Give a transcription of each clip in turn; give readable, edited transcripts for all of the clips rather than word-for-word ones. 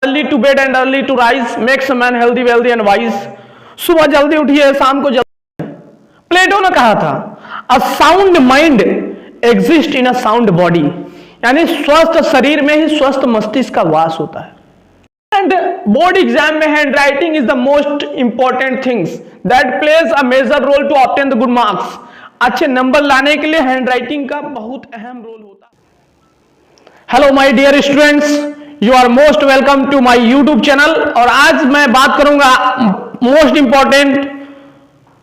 early to bed and early to rise makes a man healthy, wealthy and wise. सुबह जल्दी उठिए, शाम को जल्दी। प्लेटो ने कहा था a sound mind exists in a sound body, यानी स्वस्थ शरीर में ही स्वस्थ मस्तिष्क का वास होता है। एंड बोर्ड एग्जाम में hand writing is the most important things that plays a major role to obtain the good marks. अच्छे नंबर लाने के लिए हैंड राइटिंग का बहुत अहम रोल होता है। Hello my dear students, you are most welcome to my YouTube channel. और आज मैं बात करूंगा मोस्ट इंपॉर्टेंट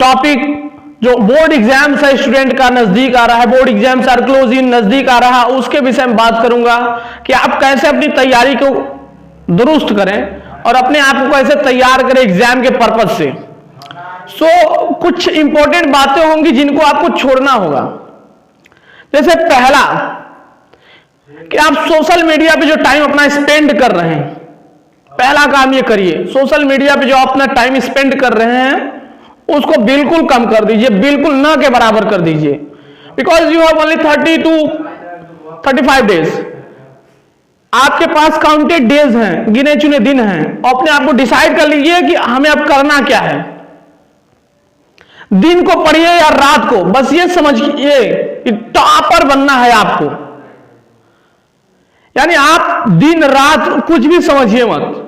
टॉपिक जो बोर्ड एग्जाम्स है स्टूडेंट का नजदीक आ रहा है, board exams are close in, नजदीक आ रहा है, उसके विषय में बात करूंगा कि आप कैसे अपनी तैयारी को दुरुस्त करें और अपने आप को कैसे तैयार करें एग्जाम के पर्पज से। कुछ इंपॉर्टेंट बातें होंगी जिनको आपको छोड़ना होगा। जैसे पहला कि आप सोशल मीडिया पे जो टाइम अपना स्पेंड कर रहे हैं, पहला काम ये करिए, सोशल मीडिया पे जो अपना टाइम स्पेंड कर रहे हैं उसको बिल्कुल कम कर दीजिए, बिल्कुल न के बराबर कर दीजिए। Because you have only 30 to 35 days, आपके पास काउंटेड डेज हैं, गिने चुने दिन हैं। अपने आप को डिसाइड कर लीजिए कि हमें अब करना क्या है। दिन को पढ़िए या रात को, बस ये समझिए कि टॉपर बनना है आपको। यानी आप दिन रात कुछ भी समझिए मत,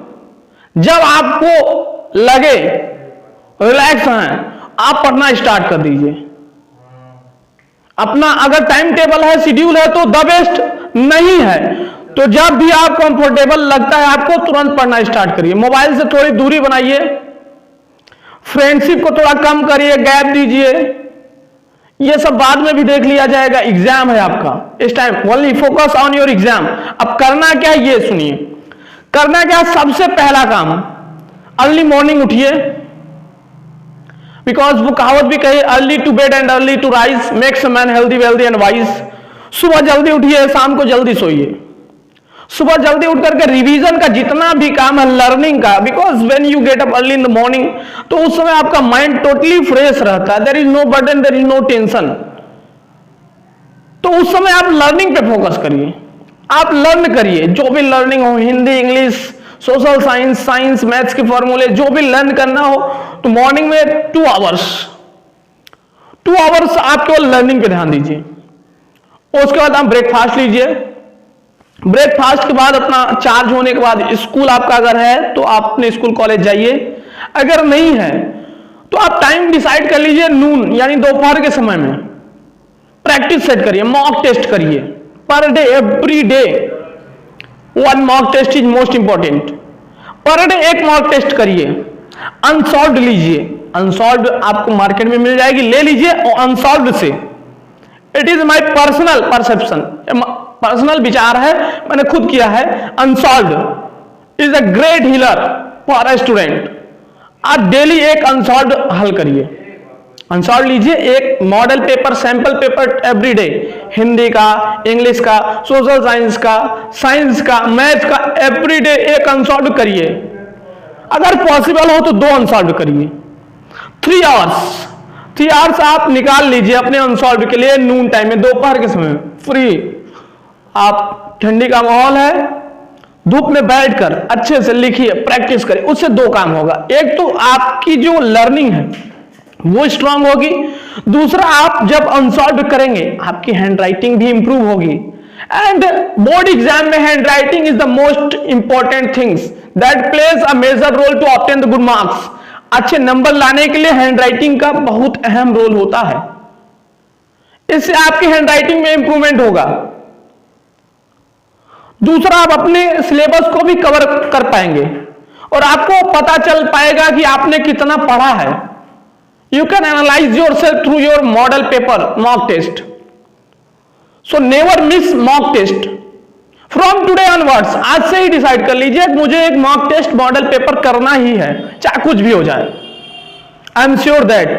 जब आपको लगे रिलैक्स हैं आप पढ़ना स्टार्ट कर दीजिए। अपना अगर टाइम टेबल है, शेड्यूल है तो द बेस्ट, नहीं है तो जब भी आप कंफर्टेबल लगता है आपको तुरंत पढ़ना स्टार्ट करिए। मोबाइल से थोड़ी दूरी बनाइए, फ्रेंडशिप को थोड़ा कम करिए, गैप दीजिए। ये सब बाद में भी देख लिया जाएगा, एग्जाम है आपका इस time, only focus on your exam. अब करना क्या है ये सुनिए। करना क्या, सबसे पहला काम अर्ली मॉर्निंग उठिए। बिकॉज वो कहावत भी कही early to bed and early to rise makes a man healthy, wealthy and wise. सुबह जल्दी उठिए, शाम को जल्दी सोइए। सुबह जल्दी उठ करके रिवीजन का जितना भी काम है, लर्निंग का, because when you get up early in the morning तो उस समय आपका माइंड टोटली फ्रेश रहता है, there is no burden, there is no tension. तो उस समय आप लर्निंग पे फोकस करिए, आप लर्न करिए, जो भी लर्निंग हो, Hindi, English, social science, science, maths के फॉर्मूले, जो भी लर्न करना हो तो मॉर्निंग में 2 आवर्स आप केवल लर्निंग पे ध्यान दीजिए। उसके बाद आप ब्रेकफास्ट लीजिए। ब्रेकफास्ट के बाद अपना चार्ज होने के बाद स्कूल आपका अगर है तो आप अपने स्कूल कॉलेज जाइए, अगर नहीं है तो आप टाइम डिसाइड कर लीजिए, नून यानी दोपहर के समय में प्रैक्टिस सेट करिए, मॉक टेस्ट करिए per day, every day 1 mock test is most important. Per day 1 mock test करिए। अनसॉल्व्ड लीजिए, अनसॉल्व्ड आपको मार्केट में मिल जाएगी, ले लीजिए। और अनसॉल्व्ड से, it is my personal perception, personal विचार है, मैंने खुद किया है, unsolved is a great healer for a student. आप डेली एक अनसॉल्व्ड हल करिए। अनसॉल्व्ड लीजिए, एक model paper, sample paper every day, Hindi का, इंग्लिश का, सोशल साइंस का, साइंस का, मैथ का, एवरी डे एक अनसॉल्व्ड करिए। अगर पॉसिबल हो तो 2 अनसॉल्व्ड करिए। 3 आवर्स आप निकाल लीजिए अपने अनसॉल्व्ड के लिए, नून टाइम में, दोपहर के समय फ्री। आप ठंडी का माहौल है, धूप में बैठकर अच्छे से लिखिए, प्रैक्टिस करिए। उससे 2 काम होगा, एक तो आपकी जो लर्निंग है वो स्ट्रांग होगी, दूसरा आप जब अनसॉल्व करेंगे आपकी हैंड राइटिंग भी इंप्रूव होगी। एंड बोर्ड एग्जाम में hand writing is the most important things that plays a major role to obtain the good marks. अच्छे नंबर लाने के लिए हैंड राइटिंग का बहुत अहम रोल होता है, इससे आपकी हैंड राइटिंग में इंप्रूवमेंट होगा। दूसरा, आप अपने सिलेबस को भी कवर कर पाएंगे और आपको पता चल पाएगा कि आपने कितना पढ़ा है। You can analyze yourself through your model paper mock test. So never miss mock test. From today onwards, आज से ही डिसाइड कर लीजिए मुझे एक मॉक टेस्ट मॉडल पेपर करना ही है, चाहे कुछ भी हो जाए। I am sure that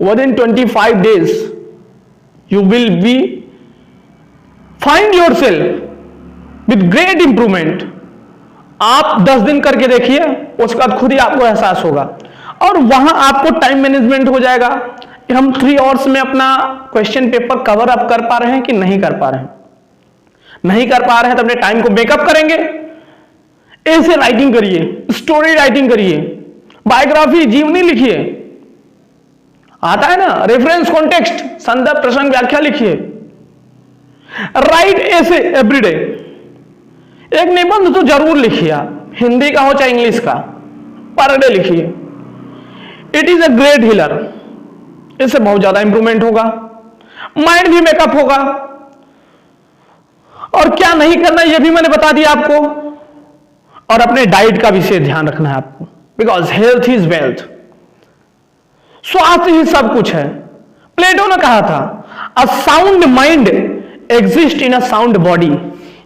within 25 days you will be find yourself with great improvement. आप 10 दिन करके देखिए, उसके बाद खुद ही आपको एहसास होगा और वहां आपको टाइम मैनेजमेंट हो जाएगा कि हम 3 आवर्स में अपना क्वेश्चन पेपर कवर अप कर पा रहे हैं कि नहीं कर पा रहे हैं। नहीं कर पा रहे हैं तो अपने टाइम को मेकअप करेंगे। ऐसे राइटिंग करिए, स्टोरी राइटिंग करिए, बायोग्राफी जीवनी लिखिए, आता है ना, रेफरेंस कॉन्टेक्स्ट, संदर्भ प्रसंग व्याख्या लिखिए, राइट ऐसे एवरीडे, एक निबंध तो जरूर लिखिए आप, हिंदी का हो चाहे इंग्लिश का, पर डे लिखिए। It is a great healer, इससे बहुत ज्यादा इंप्रूवमेंट होगा, माइंड भी मेकअप होगा। और क्या नहीं करना यह भी मैंने बता दिया आपको, और अपने डाइट का विशेष ध्यान रखना है आपको, बिकॉज हेल्थ इज वेल्थ, स्वास्थ्य ही सब कुछ है। प्लेटो ने कहा था a sound mind exist in a sound body,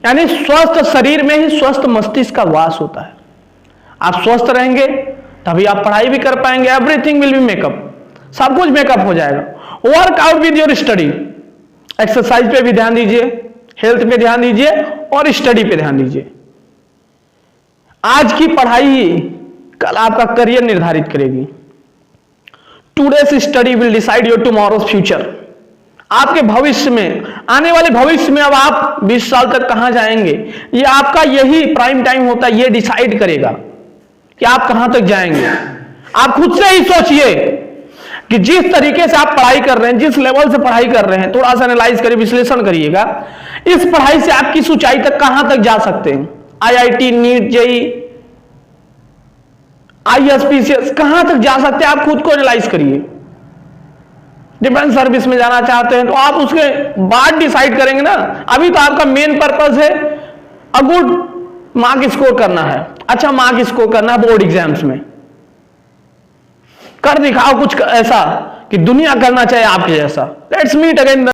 यानी स्वस्थ शरीर में ही स्वस्थ मस्तिष्क का वास होता है। आप स्वस्थ रहेंगे तभी आप पढ़ाई भी कर पाएंगे, एवरीथिंग विल बी मेकअप, सब कुछ मेकअप हो जाएगा। Workout with your study, exercise पे भी ध्यान दीजिए, हेल्थ पे ध्यान दीजिए और स्टडी पे ध्यान दीजिए। आज की पढ़ाई कल आपका करियर निर्धारित करेगी। Today's study will decide your tomorrow's future, आपके भविष्य में, आने वाले भविष्य में अब आप 20 साल तक कहां जाएंगे, ये आपका यही प्राइम टाइम होता है, ये डिसाइड करेगा कि आप कहां तक जाएंगे। आप खुद से ही सोचिए कि जिस तरीके से आप पढ़ाई कर रहे हैं, जिस लेवल से पढ़ाई कर रहे हैं, थोड़ा सा एनालाइज करिए, विश्लेषण करिएगा, इस पढ़ाई से आप किस ऊंचाई तक कहां तक जा सकते हैं। आईआईटी, नीट, जेई, आईएसपीसीएस, कहां तक जा सकते हैं, आप खुद को एनालाइज करिए। डिफेंस सर्विस में जाना चाहते हैं तो आप उसके बाद डिसाइड करेंगे ना। अभी तो आपका मेन पर्पस है अ गुड मार्क स्कोर करना है, अच्छा मार्क स्कोर करना है बोर्ड एग्जाम्स में। कर दिखाओ कुछ ऐसा कि दुनिया करना चाहे आपके जैसा। Let's meet again.